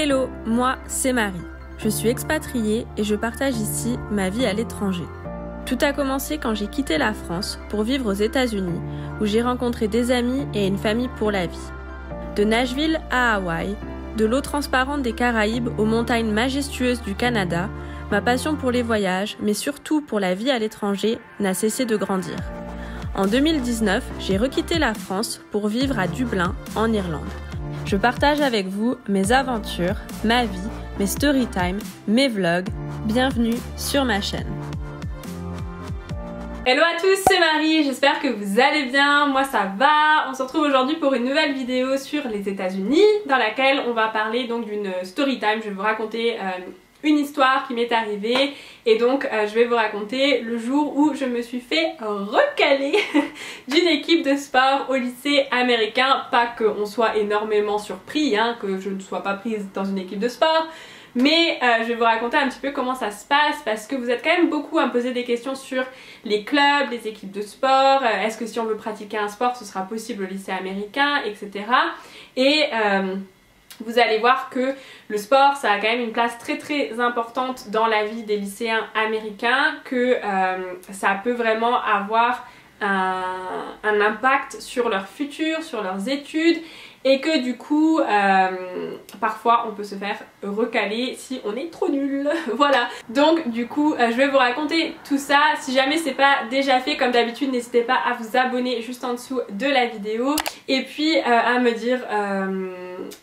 Hello, moi c'est Marie. Je suis expatriée et je partage ici ma vie à l'étranger. Tout a commencé quand j'ai quitté la France pour vivre aux États-Unis, où j'ai rencontré des amis et une famille pour la vie. De Nashville à Hawaï, de l'eau transparente des Caraïbes aux montagnes majestueuses du Canada, ma passion pour les voyages, mais surtout pour la vie à l'étranger, n'a cessé de grandir. En 2019, j'ai requitté la France pour vivre à Dublin, en Irlande. Je partage avec vous mes aventures, ma vie, mes storytime, mes vlogs. Bienvenue sur ma chaîne. Hello à tous, c'est Marie, j'espère que vous allez bien, moi ça va. On se retrouve aujourd'hui pour une nouvelle vidéo sur les États-Unis dans laquelle on va parler donc d'une storytime. Je vais vous raconter une histoire qui m'est arrivée et donc je vais vous raconter le jour où je me suis fait recaler d'une équipe de sport au lycée américain. Pas qu'on soit énormément surpris, que je ne sois pas prise dans une équipe de sport, mais je vais vous raconter un petit peu comment ça se passe parce que vous êtes quand même beaucoup à me poser des questions sur les clubs, les équipes de sport, est-ce que si on veut pratiquer un sport ce sera possible au lycée américain, etc. Et vous allez voir que le sport ça a quand même une place très importante dans la vie des lycéens américains, que ça peut vraiment avoir un impact sur leur futur, sur leurs études, et que du coup parfois on peut se faire recaler si on est trop nul. Voilà, donc du coup je vais vous raconter tout ça. Si jamais c'est pas déjà fait, comme d'habitude n'hésitez pas à vous abonner juste en dessous de la vidéo et puis à me dire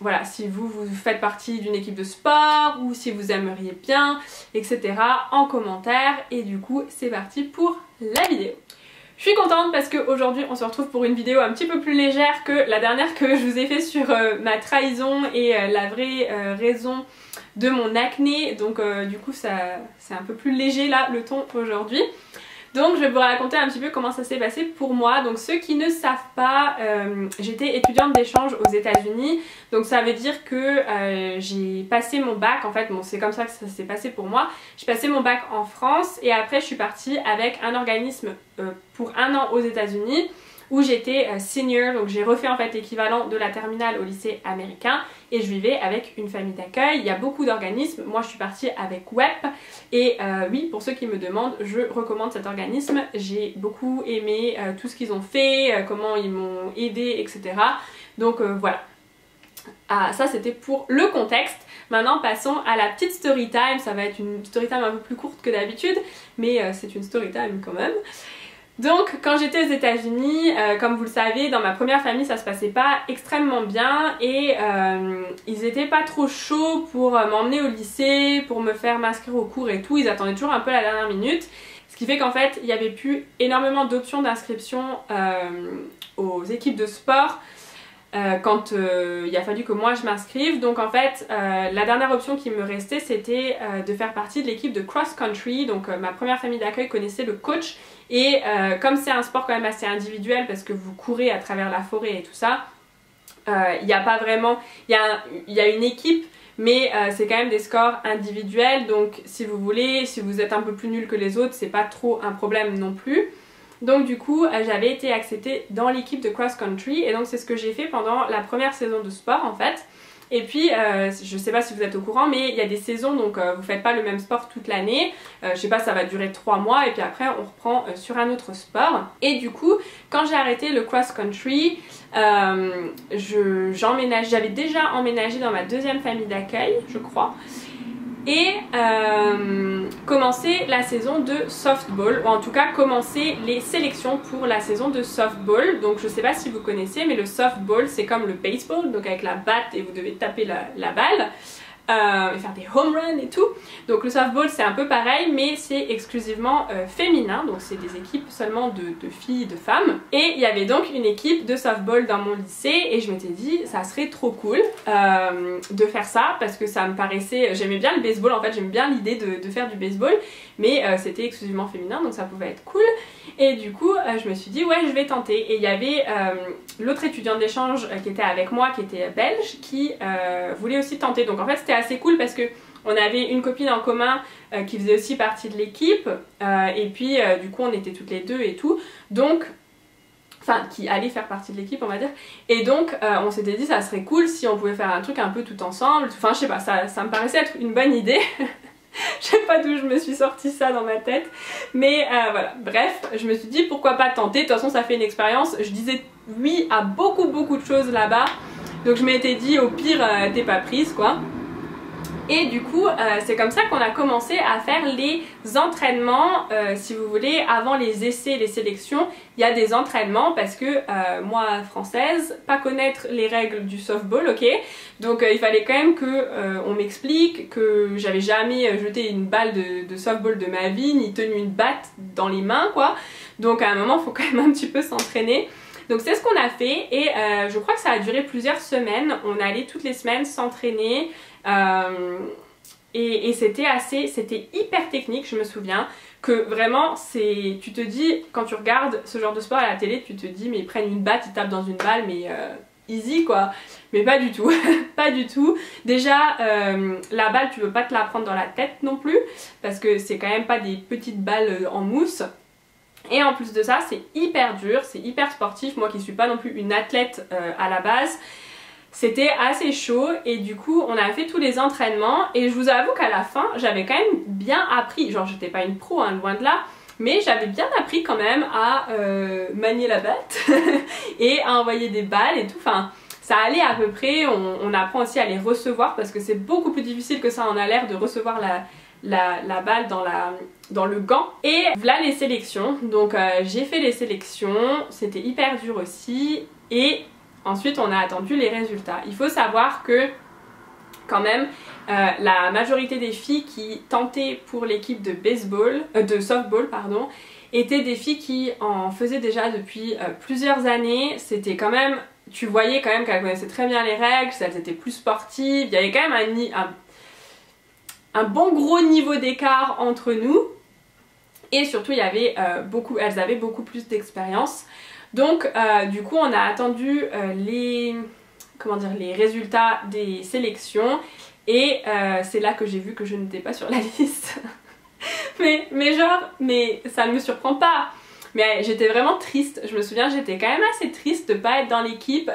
voilà, si vous faites partie d'une équipe de sport ou si vous aimeriez bien, etc. en commentaire. Et du coup c'est parti pour la vidéo. Je suis contente parce qu'aujourd'hui on se retrouve pour une vidéo un petit peu plus légère que la dernière que je vous ai fait sur ma trahison et la vraie raison de mon acné. Donc du coup c'est un peu plus léger là le ton aujourd'hui. Donc je vais vous raconter un petit peu comment ça s'est passé pour moi. Donc ceux qui ne savent pas, j'étais étudiante d'échange aux États-Unis. Donc ça veut dire que j'ai passé mon bac, en fait bon, c'est comme ça que ça s'est passé pour moi. J'ai passé mon bac en France et après je suis partie avec un organisme pour 1 an aux États-Unis où j'étais senior, donc j'ai refait en fait l'équivalent de la terminale au lycée américain et je vivais avec une famille d'accueil. Il y a beaucoup d'organismes, moi je suis partie avec WEP et oui, pour ceux qui me demandent, je recommande cet organisme. J'ai beaucoup aimé tout ce qu'ils ont fait, comment ils m'ont aidé, etc. Donc voilà. Ah, ça c'était pour le contexte. Maintenant passons à la petite story time. Ça va être une story time un peu plus courte que d'habitude, mais c'est une story time quand même. Donc quand j'étais aux États-Unis, comme vous le savez, dans ma première famille ça se passait pas extrêmement bien et ils étaient pas trop chauds pour m'emmener au lycée, pour me faire m'inscrire au cours et tout. Ils attendaient toujours un peu la dernière minute, ce qui fait qu'en fait il n'y avait plus énormément d'options d'inscription aux équipes de sport quand il a fallu que moi je m'inscrive. Donc en fait la dernière option qui me restait c'était de faire partie de l'équipe de cross country. Donc ma première famille d'accueil connaissait le coach et comme c'est un sport quand même assez individuel parce que vous courez à travers la forêt et tout ça, il n'y a pas vraiment, il y a une équipe mais c'est quand même des scores individuels. Donc si vous voulez, si vous êtes un peu plus nul que les autres, c'est pas trop un problème non plus. Donc du coup j'avais été acceptée dans l'équipe de cross country et donc c'est ce que j'ai fait pendant la première saison de sport en fait. Et puis je sais pas si vous êtes au courant mais il y a des saisons, donc vous faites pas le même sport toute l'année. Je sais pas, ça va durer 3 mois et puis après on reprend sur un autre sport. Et du coup quand j'ai arrêté le cross country, j'avais déjà emménagé dans ma deuxième famille d'accueil je crois. Et commencer la saison de softball, ou en tout cas commencer les sélections pour la saison de softball. Donc je sais pas si vous connaissez, mais le softball c'est comme le baseball, donc avec la batte et vous devez taper la balle et faire des home runs et tout. Donc le softball c'est un peu pareil mais c'est exclusivement féminin, donc c'est des équipes seulement de filles et de femmes. Et il y avait donc une équipe de softball dans mon lycée et je m'étais dit ça serait trop cool de faire ça parce que ça me paraissait, j'aimais bien le baseball en fait, j'aime bien l'idée de faire du baseball mais c'était exclusivement féminin donc ça pouvait être cool. Et du coup je me suis dit ouais je vais tenter. Et il y avait l'autre étudiante d'échange qui était avec moi, qui était belge, qui voulait aussi tenter. Donc en fait c'était assez cool parce que on avait une copine en commun qui faisait aussi partie de l'équipe et puis du coup on était toutes les deux et tout. Donc enfin qui allait faire partie de l'équipe on va dire, et donc on s'était dit ça serait cool si on pouvait faire un truc un peu tout ensemble, enfin je sais pas, ça me paraissait être une bonne idée. Je sais pas d'où je me suis sorti ça dans ma tête, mais voilà, bref, je me suis dit pourquoi pas tenter, de toute façon ça fait une expérience, je disais oui à beaucoup de choses là-bas, donc je m'étais dit au pire t'es pas prise quoi. Et du coup c'est comme ça qu'on a commencé à faire les entraînements, si vous voulez, avant les essais, les sélections, il y a des entraînements parce que moi française, pas connaître les règles du softball, ok, donc il fallait quand même que on m'explique que j'avais jamais jeté une balle de softball de ma vie, ni tenu une batte dans les mains quoi, donc à un moment il faut quand même un petit peu s'entraîner. Donc c'est ce qu'on a fait et je crois que ça a duré plusieurs semaines, on allait toutes les semaines s'entraîner. Et c'était hyper technique, je me souviens que vraiment tu te dis, quand tu regardes ce genre de sport à la télé, tu te dis mais ils prennent une batte, ils tapent dans une balle, mais easy quoi, mais pas du tout, pas du tout. Déjà la balle tu peux pas te la prendre dans la tête non plus, parce que c'est quand même pas des petites balles en mousse. Et en plus de ça c'est hyper dur, c'est hyper sportif, moi qui suis pas non plus une athlète à la base. C'était assez chaud et du coup on a fait tous les entraînements et je vous avoue qu'à la fin j'avais quand même bien appris, genre j'étais pas une pro hein, loin de là, mais j'avais bien appris quand même à manier la batte et à envoyer des balles et tout, enfin ça allait à peu près, on apprend aussi à les recevoir parce que c'est beaucoup plus difficile que ça en a l'air de recevoir la balle dans le gant. Et voilà les sélections, donc j'ai fait les sélections, c'était hyper dur aussi et ensuite on a attendu les résultats. Il faut savoir que quand même la majorité des filles qui tentaient pour l'équipe de softball pardon, étaient des filles qui en faisaient déjà depuis plusieurs années. C'était quand même, tu voyais quand même qu'elles connaissaient très bien les règles, qu'elles étaient plus sportives, il y avait quand même un bon gros niveau d'écart entre nous et surtout il y avait elles avaient beaucoup plus d'expérience. Donc du coup on a attendu les résultats des sélections et c'est là que j'ai vu que je n'étais pas sur la liste. mais ça ne me surprend pas. Mais j'étais vraiment triste, je me souviens j'étais quand même assez triste de pas être dans l'équipe.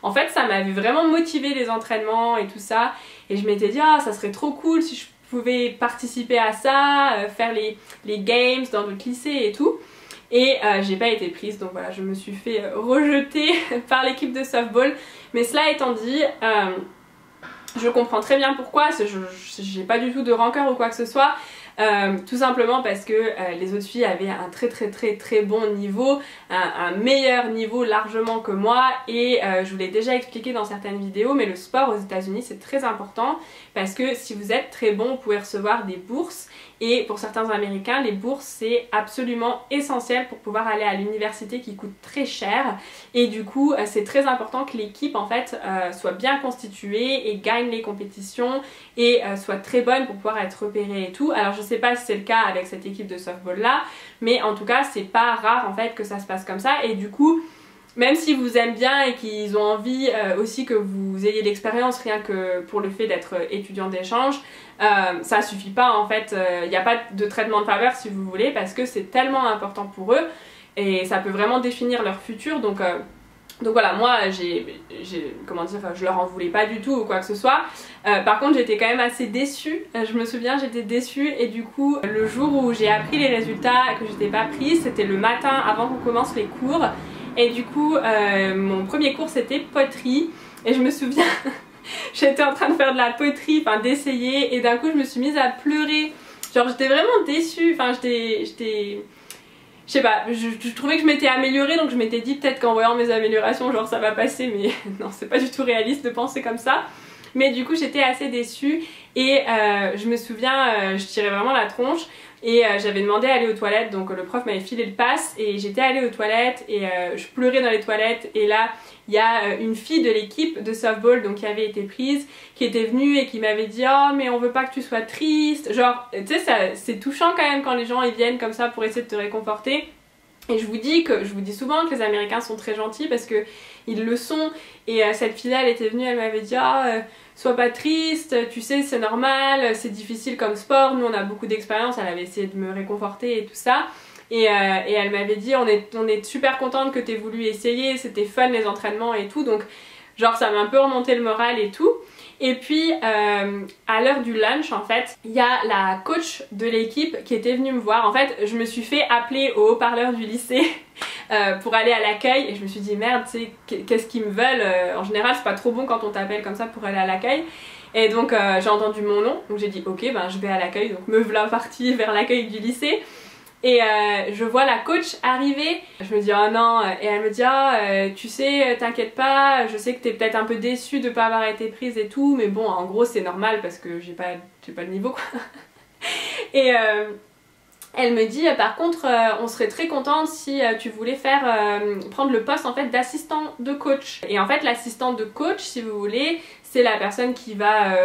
En fait ça m'avait vraiment motivé les entraînements et tout ça. Et je m'étais dit ah ça serait trop cool si je pouvais participer à ça, faire les games dans d'autres lycées et tout. Et j'ai pas été prise, donc voilà, je me suis fait rejeter par l'équipe de softball. Mais cela étant dit, je comprends très bien pourquoi, j'ai pas du tout de rancœur ou quoi que ce soit. Tout simplement parce que les autres filles avaient un très bon niveau, un meilleur niveau largement que moi et je vous l'ai déjà expliqué dans certaines vidéos, mais le sport aux États-Unis c'est très important parce que si vous êtes très bon vous pouvez recevoir des bourses et pour certains Américains les bourses c'est absolument essentiel pour pouvoir aller à l'université qui coûte très cher et du coup c'est très important que l'équipe en fait soit bien constituée et gagne les compétitions et soit très bonne pour pouvoir être repérée et tout. Alors je sais pas si c'est le cas avec cette équipe de softball là, mais en tout cas c'est pas rare en fait que ça se passe comme ça et du coup même s'ils vous aiment bien et qu'ils ont envie aussi que vous ayez l'expérience rien que pour le fait d'être étudiant d'échange, ça suffit pas en fait, il n'y a pas de traitement de faveur si vous voulez parce que c'est tellement important pour eux et ça peut vraiment définir leur futur donc voilà, moi comment dire, je leur en voulais pas du tout ou quoi que ce soit. Par contre j'étais quand même assez déçue, je me souviens j'étais déçue et du coup le jour où j'ai appris les résultats que j'étais pas prise, c'était le matin avant qu'on commence les cours et du coup mon premier cours c'était poterie et je me souviens j'étais en train de faire de la poterie, enfin d'essayer et d'un coup je me suis mise à pleurer, genre j'étais vraiment déçue, enfin j'étais je sais pas, je trouvais que je m'étais améliorée donc je m'étais dit peut-être qu'en voyant mes améliorations genre ça va passer mais non c'est pas du tout réaliste de penser comme ça. Mais du coup j'étais assez déçue et je me souviens je tirais vraiment la tronche et j'avais demandé à aller aux toilettes donc le prof m'avait filé le pass et j'étais allée aux toilettes et je pleurais dans les toilettes et là il y a une fille de l'équipe de softball donc qui avait été prise qui était venue et qui m'avait dit oh mais on veut pas que tu sois triste, genre tu sais c'est touchant quand même quand les gens ils viennent comme ça pour essayer de te réconforter. Et je vous dis souvent que les Américains sont très gentils parce que ils le sont et cette fille là elle était venue, elle m'avait dit sois pas triste, tu sais c'est normal, c'est difficile comme sport, nous on a beaucoup d'expérience, elle avait essayé de me réconforter et tout ça. et elle m'avait dit on est super contente que t'aies voulu essayer, c'était fun les entraînements et tout, donc genre ça m'a un peu remonté le moral et tout. Et puis à l'heure du lunch en fait, il y a la coach de l'équipe qui était venue me voir. En fait je me suis fait appeler au haut-parleur du lycée pour aller à l'accueil et je me suis dit merde, tu sais, qu'est-ce qu'ils me veulent, en général c'est pas trop bon quand on t'appelle comme ça pour aller à l'accueil. Et donc j'ai entendu mon nom, donc j'ai dit ok ben je vais à l'accueil, donc me voilà partie vers l'accueil du lycée. Et je vois la coach arriver, je me dis oh non, et elle me dit tu sais t'inquiète pas, je sais que t'es peut-être un peu déçue de pas avoir été prise et tout, mais bon en gros c'est normal parce que j'ai pas le niveau quoi. Et elle me dit par contre on serait très contente si tu voulais prendre le poste en fait d'assistant de coach. Et en fait l'assistant de coach si vous voulez c'est la personne qui va,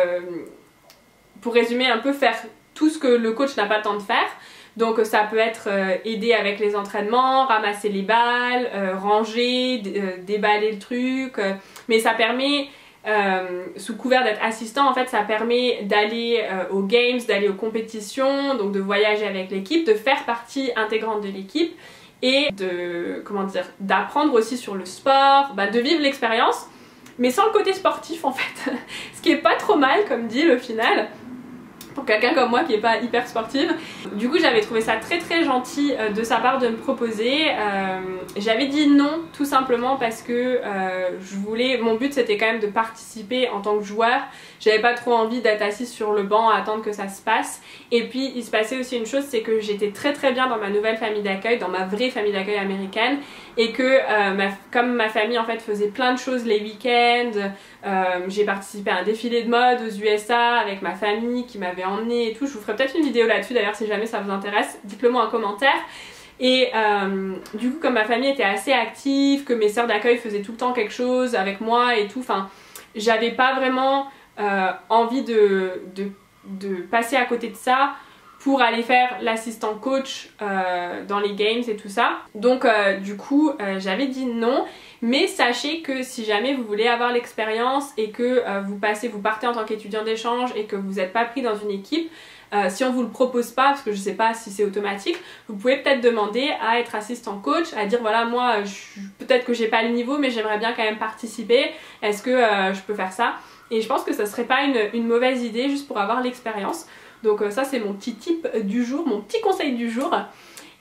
pour résumer un peu, faire tout ce que le coach n'a pas le temps de faire. Donc ça peut être aider avec les entraînements, ramasser les balles, ranger, déballer le truc, mais ça permet, sous couvert d'être assistant, en fait ça permet d'aller aux games, d'aller aux compétitions, donc de voyager avec l'équipe, de faire partie intégrante de l'équipe et de, comment dire, d'apprendre aussi sur le sport, de vivre l'expérience, mais sans le côté sportif en fait, ce qui est pas trop mal comme deal au final. Pour quelqu'un comme moi qui est pas hyper sportive. Du coup j'avais trouvé ça très très gentil de sa part de me proposer. J'avais dit non tout simplement parce que mon but c'était quand même de participer en tant que joueur. J'avais pas trop envie d'être assise sur le banc à attendre que ça se passe. Et puis il se passait aussi une chose, c'est que j'étais très très bien dans ma nouvelle famille d'accueil, dans ma vraie famille d'accueil américaine, et que comme ma famille en fait faisait plein de choses les week-ends, j'ai participé à un défilé de mode aux USA avec ma famille qui m'avait emmenée et tout. Je vous ferai peut-être une vidéo là-dessus d'ailleurs si jamais ça vous intéresse, dites-le moi en commentaire. Et du coup comme ma famille était assez active, que mes sœurs d'accueil faisaient tout le temps quelque chose avec moi et tout, enfin j'avais pas vraiment envie de passer à côté de ça pour aller faire l'assistant coach dans les games et tout ça. Donc du coup j'avais dit non, mais sachez que si jamais vous voulez avoir l'expérience et que vous partez en tant qu'étudiant d'échange et que vous n'êtes pas pris dans une équipe, si on vous le propose pas, parce que je sais pas si c'est automatique, vous pouvez peut-être demander à être assistant coach, à dire voilà moi peut-être que j'ai pas le niveau mais j'aimerais bien quand même participer, est-ce que je peux faire ça? Et je pense que ça serait pas une mauvaise idée juste pour avoir l'expérience. Donc ça c'est mon petit tip du jour, mon petit conseil du jour.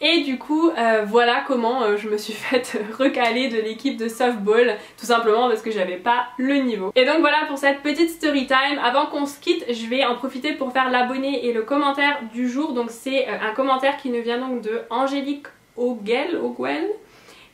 Et du coup voilà comment je me suis faite recaler de l'équipe de softball, tout simplement parce que j'avais pas le niveau. Et donc voilà pour cette petite story time. Avant qu'on se quitte, je vais en profiter pour faire l'abonné et le commentaire du jour. Donc c'est un commentaire qui nous vient donc de Angélique Auguel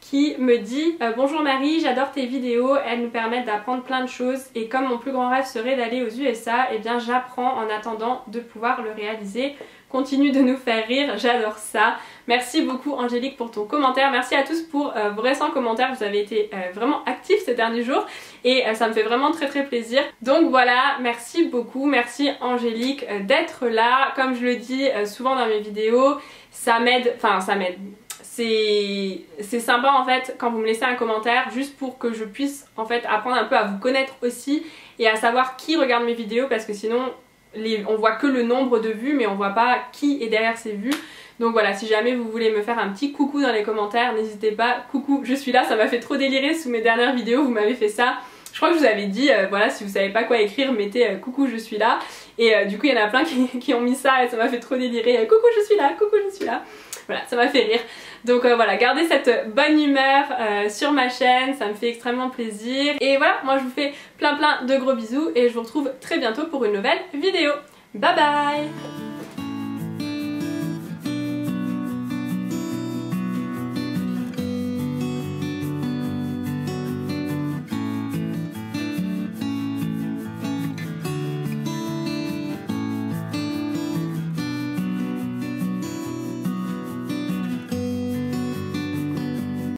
qui me dit bonjour Marie, j'adore tes vidéos, elles nous permettent d'apprendre plein de choses et comme mon plus grand rêve serait d'aller aux USA, eh bien j'apprends en attendant de pouvoir le réaliser. Continue de nous faire rire, j'adore ça. Merci beaucoup Angélique pour ton commentaire, merci à tous pour vos récents commentaires, vous avez été vraiment actifs ces derniers jours et ça me fait vraiment très très plaisir. Donc voilà, merci beaucoup, merci Angélique d'être là. Comme je le dis souvent dans mes vidéos, ça m'aide, c'est sympa en fait quand vous me laissez un commentaire juste pour que je puisse en fait apprendre un peu à vous connaître aussi et à savoir qui regarde mes vidéos parce que sinon on voit que le nombre de vues mais on voit pas qui est derrière ces vues. Donc voilà, si jamais vous voulez me faire un petit coucou dans les commentaires, n'hésitez pas, coucou je suis là, ça m'a fait trop délirer sous mes dernières vidéos, vous m'avez fait ça. Je crois que je vous avais dit, voilà, si vous savez pas quoi écrire, mettez coucou je suis là. Et du coup il y en a plein qui ont mis ça et ça m'a fait trop délirer, coucou je suis là, coucou je suis là. Voilà, ça m'a fait rire. Donc voilà, gardez cette bonne humeur sur ma chaîne, ça me fait extrêmement plaisir. Et voilà, moi je vous fais plein de gros bisous et je vous retrouve très bientôt pour une nouvelle vidéo. Bye bye!